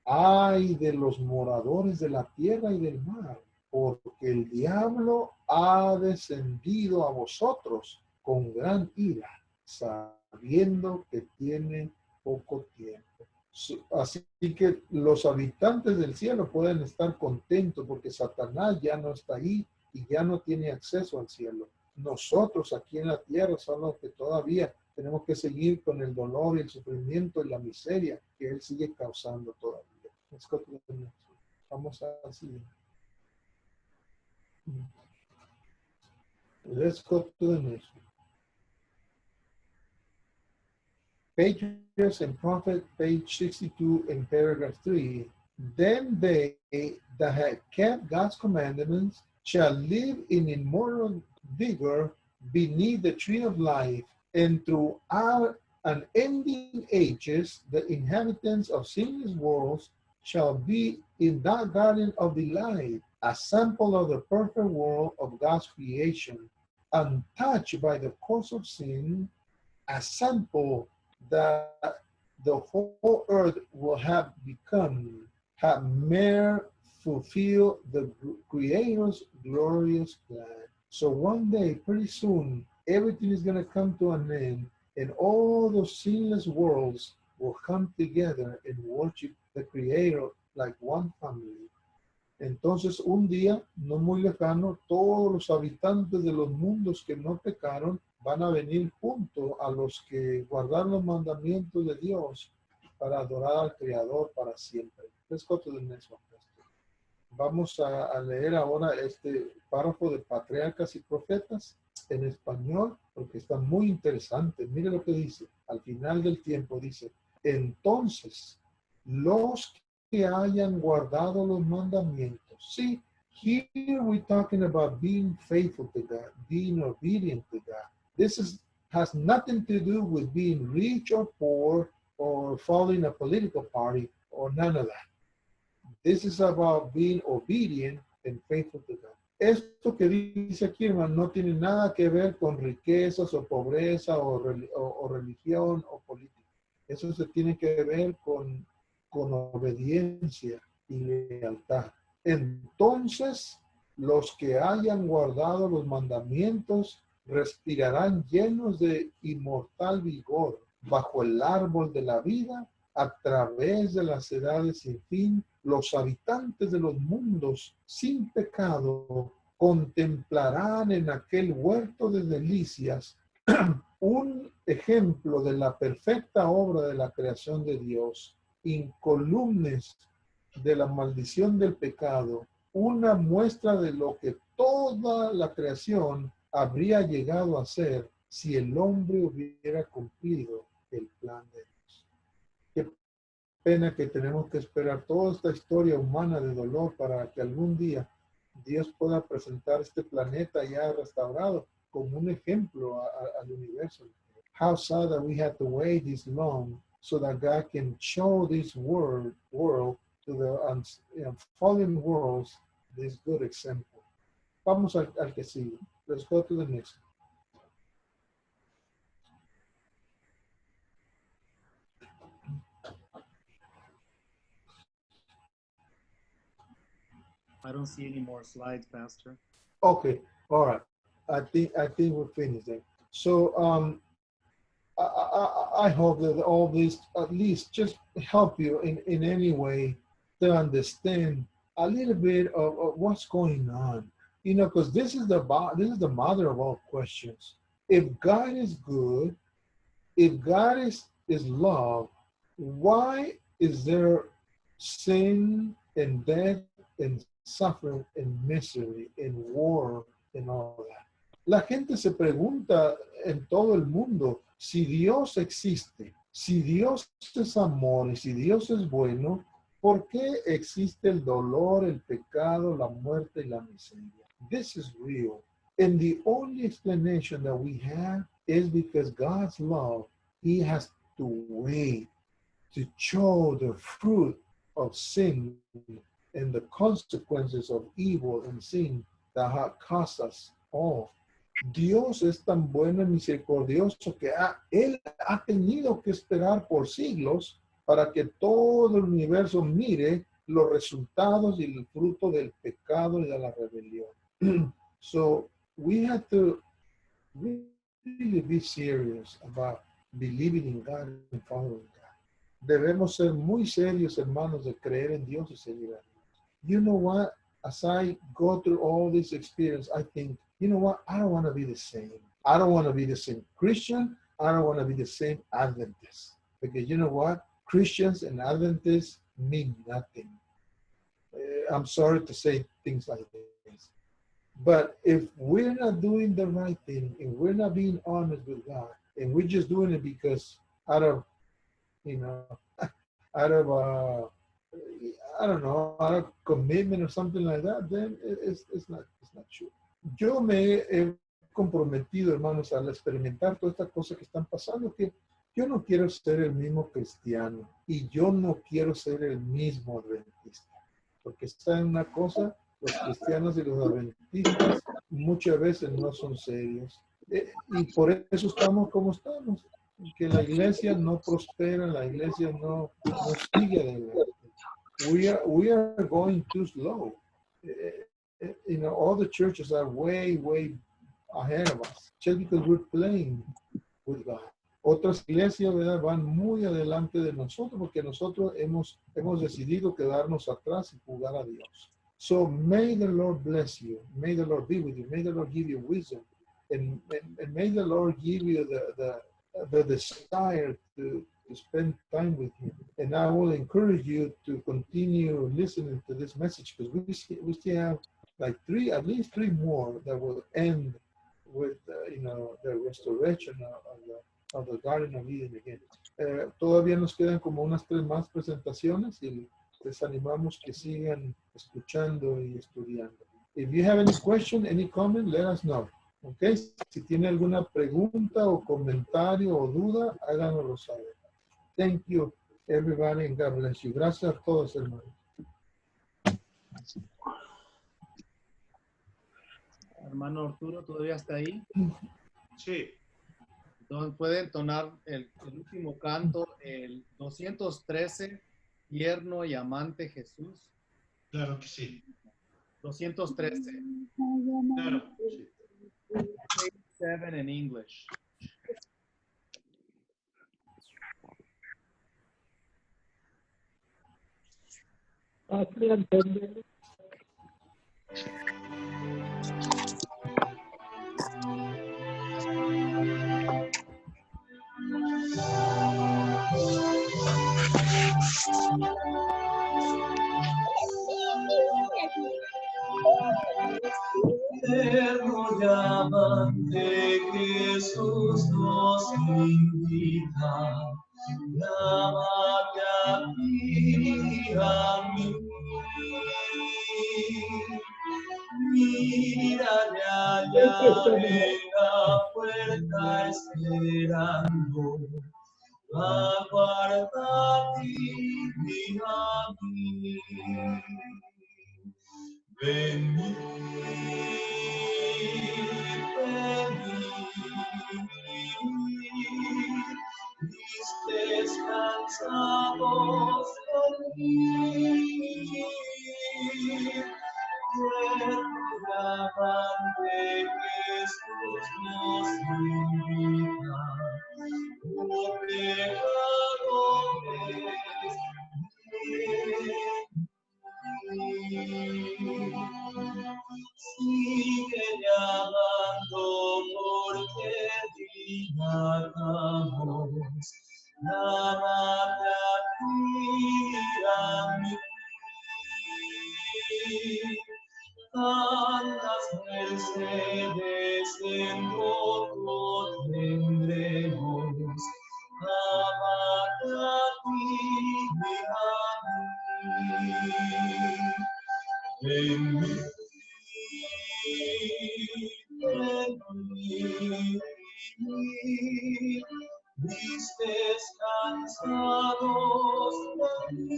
Ay de los moradores de la tierra y del mar, porque el diablo ha descendido a vosotros con gran ira, sabiendo que tiene poco tiempo. Así que los habitantes del cielo pueden estar contentos porque Satanás ya no está ahí y ya no tiene acceso al cielo. Nosotros aquí en la tierra somos los que todavía tenemos que seguir con el dolor y el sufrimiento y la miseria que él sigue causando todavía. Let's go to the next one. Vamos al siguiente. Let's go to the next one. Patriarchs and Prophet, page 62 in paragraph 3. Then they that have kept God's commandments shall live in immortal vigor beneath the tree of life, and throughout unending ages the inhabitants of sinless worlds shall be in that garden of delight, a sample of the perfect world of God's creation, untouched by the course of sin, a sample that the whole earth will have mere fulfill the Creator's glorious plan. So one day, pretty soon, everything is going to come to an end, and all those sinless worlds will come together and worship the Creator like one family. Entonces, un día, no muy lejano, todos los habitantes de los mundos que no pecaron van a venir junto a los que guardaron los mandamientos de Dios para adorar al Creador para siempre. Let's go to the next one. Vamos a leer ahora este párrafo de Patriarcas y Profetas en español, porque está muy interesante. Mire lo que dice. Al final del tiempo dice, entonces, los que hayan guardado los mandamientos. See, here we're talking about being faithful to God, being obedient to God. This has nothing to do with being rich or poor or following a political party or none of that. This is about being obedient and faithful to God. Esto que dice aquí, hermano, no tiene nada que ver con riquezas o pobreza o religión o política. Eso se tiene que ver con obediencia y lealtad. Entonces, los que hayan guardado los mandamientos respirarán llenos de inmortal vigor bajo el árbol de la vida a través de las edades sin fin. Los habitantes de los mundos sin pecado contemplarán en aquel huerto de delicias un ejemplo de la perfecta obra de la creación de Dios, incolumes de la maldición del pecado, una muestra de lo que toda la creación habría llegado a ser si el hombre hubiera cumplido el plan de Dios. Qué pena que tenemos que esperar toda esta historia humana de dolor para que algún día Dios pueda presentar este planeta ya restaurado como un ejemplo al universo. How sad that we had to wait this long so that God can show this world to the fallen worlds this good example. Vamos al que sigue. Let's go to the next one. I don't see any more slides, Pastor. Okay, all right. I think we're finished then. So I hope that all this at least just help you in any way to understand a little bit of what's going on. You know, because this is the mother of all questions. If God is good, if God is love, why is there sin and death and suffering and misery and war and all that? La gente se pregunta en todo el mundo si Dios existe, si Dios es amor y si Dios es bueno, ¿por qué existe el dolor, el pecado, la muerte y la miseria? This is real. And the only explanation that we have is because God's love, He has to wait to show the fruit of sin and the consequences of evil and sin that have caused us all. Dios es tan bueno y misericordioso que Él ha tenido que esperar por siglos para que todo el universo mire los resultados y el fruto del pecado y de la rebelión. So we have to really be serious about believing in God and following God. Debemos ser muy serios, hermanos, de creer en Dios y seguir a Dios. You know what? As I go through all this experience, I think, you know what? I don't want to be the same. I don't want to be the same Christian. I don't want to be the same Adventist. Because you know what? Christians and Adventists mean nothing. I'm sorry to say things like this. But if we're not doing the right thing, and we're not being honest with God, and we're just doing it because out of out of commitment or something like that, then it's not true. Yo me he comprometido, hermanos, al experimentar todas estas cosas que están pasando, que yo no quiero ser el mismo cristiano y yo no quiero ser el mismo adventista. Porque está en una cosa, los cristianos y los adventistas muchas veces no son serios. Y por eso estamos como estamos. Que la iglesia no prospera, la iglesia no sigue adelante. We are going too slow. All the churches are way ahead of us just because we're playing with God. Otras iglesias, ¿verdad?, van muy adelante de nosotros porque nosotros hemos decidido quedarnos atrás y jugar a Dios. So may the Lord bless you. May the Lord be with you. May the Lord give you wisdom. And may the Lord give you the desire to spend time with Him. And I will encourage you to continue listening to this message because we still have like at least three more that will end with, the restoration of the Garden of Eden again. Todavía nos quedan como unas 3 más presentaciones y les animamos que sigan escuchando y estudiando. If you have any question, any comment, let us know. Okay? Si tiene alguna pregunta o comentario o duda, háganoslo saber. Thank you, everybody, and God bless you. Gracias a todos, hermanos. Hermano Arturo, ¿todavía está ahí? Sí. Entonces puede entonar el último canto, el 213, Tierno y Amante Jesús. Claro que sí. 213. Claro, sí. 7 in English. Tierno y amante Jesús nos invita, llámate aquí a mí. Mírale allá en la puerta esperando, aguarda a ti y a mí. Venid, estés cansados, venid, amante Jesús nos invita, oh pecadores, sigue llamando porque dilatamos, llámate aquí a mí. Tantas mercedes en poco tendremos, llámate aquí a mí. En mí, vistes cansados de mí,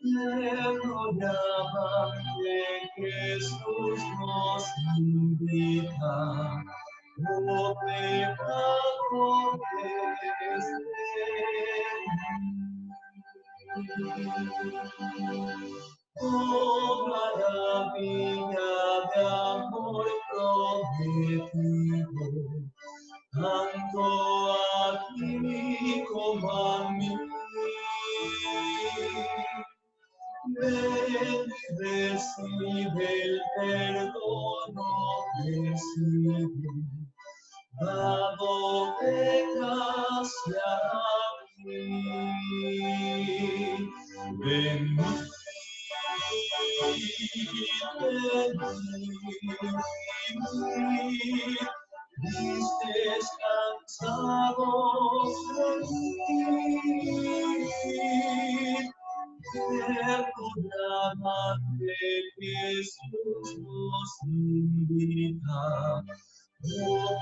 tierno y amante Jesús nos invita, oh pecadores, oh maravilla de amor prometido, tanto a ti como a mí. Ven y recibe el perdón ofrecido, dado de gracia aquí. Ven, vistes cansados de mí, tierno amante Jesús nos invita, oh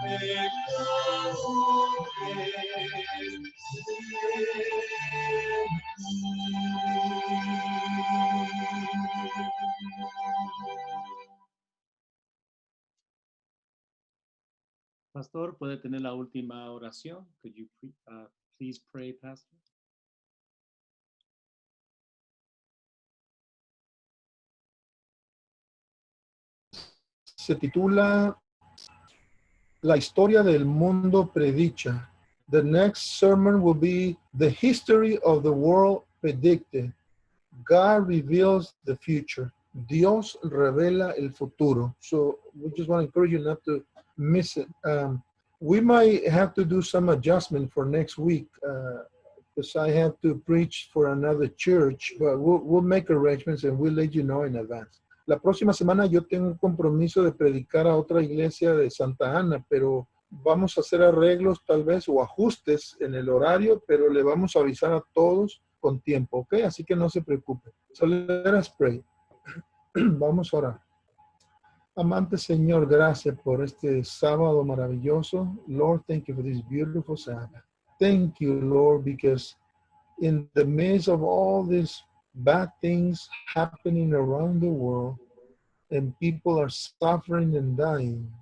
Pastor, ¿puede tener la última oración? Could you please pray, Pastor? Se titula La historia del mundo predicha. The next sermon will be the history of the world predicted. God reveals the future. Dios revela el futuro. So we just want to encourage you not to miss it. We might have to do some adjustment for next week because I have to preach for another church, but we'll make arrangements and we'll let you know in advance. La próxima semana yo tengo un compromiso de predicar a otra iglesia de Santa Ana, pero vamos a hacer arreglos tal vez o ajustes en el horario, pero le vamos a avisar a todos con tiempo, ¿ok? Así que no se preocupen. So let us pray. Vamos a orar. Amante Señor, gracias por este sábado maravilloso. Lord, thank you for this beautiful Sabbath. Thank you, Lord, because in the midst of all these bad things happening around the world and people are suffering and dying,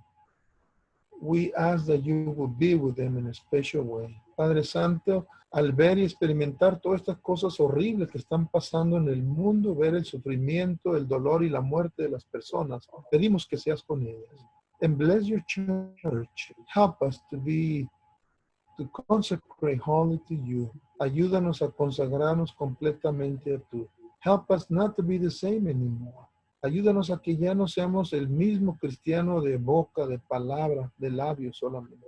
we ask that you will be with them in a special way. Padre Santo, al ver y experimentar todas estas cosas horribles que están pasando en el mundo, ver el sufrimiento, el dolor y la muerte de las personas, pedimos que seas con ellas. And bless your church. Help us to consecrate wholly to you. Ayúdanos a consagrarnos completamente a tú. Help us not to be the same anymore. Ayúdanos a que ya no seamos el mismo cristiano de boca, de palabra, de labios solamente.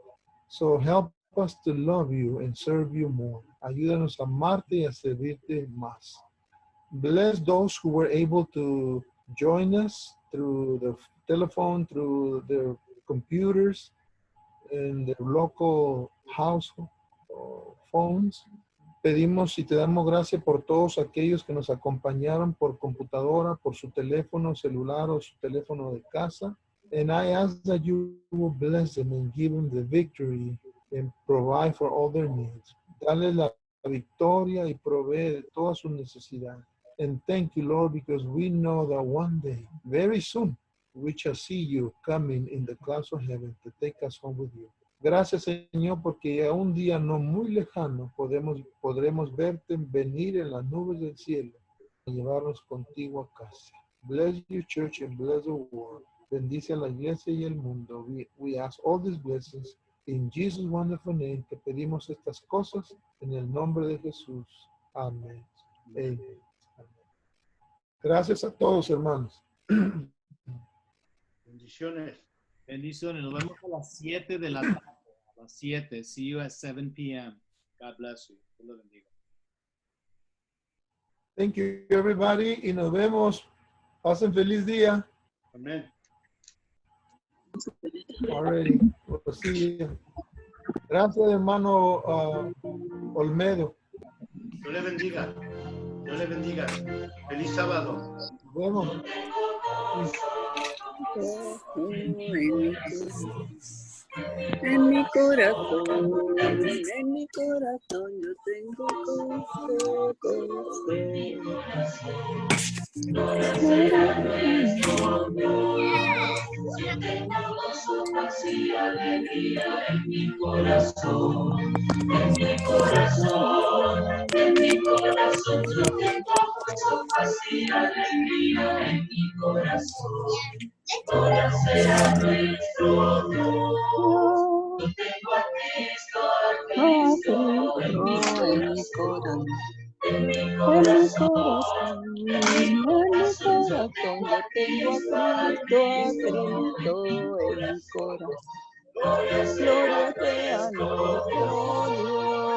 So help us to love you and serve you more. Ayúdanos a amarte y a servirte más. Bless those who were able to join us through the telephone, through their computers, in their local household phones. Pedimos y te damos gracias por todos aquellos que nos acompañaron por computadora, por su teléfono celular o su teléfono de casa. And I ask that you will bless them and give them the victory and provide for all their needs. Dale la victoria y provee de todas sus necesidades. And thank you, Lord, because we know that one day, very soon, we shall see you coming in the clouds of heaven to take us home with you. Gracias, Señor, porque a un día no muy lejano podremos verte venir en las nubes del cielo y llevarnos contigo a casa. Bless your church and bless the world. Bendice a la iglesia y el mundo. We ask all these blessings in Jesus' wonderful name. Te pedimos estas cosas en el nombre de Jesús. Amén. Amen. Gracias a todos, hermanos. Bendiciones. Bendiciones. Nos vemos a las 7 de la tarde. A las 7. See you at 7 p.m. God bless you. Dios lo bendiga. Thank you, everybody. Y nos vemos. Pasen feliz día. Amén. Already. We'll see you. Gracias, hermano Olmedo. Dios le bendiga. Dios le bendiga. Feliz sábado. Nos vemos. En mi corazón yo tengo gozo. Yo tengo gozo, paz y alegría en mi corazón, en mi corazón, en mi corazón. Yo tengo gozo, paz y alegría en mi corazón. Gloria sea nuestro Dios. Yo tengo a Cristo en mi corazón, en mi corazón, en mi corazón. Yo tengo a Cristo en mi corazón. Gloria sea nuestro Dios.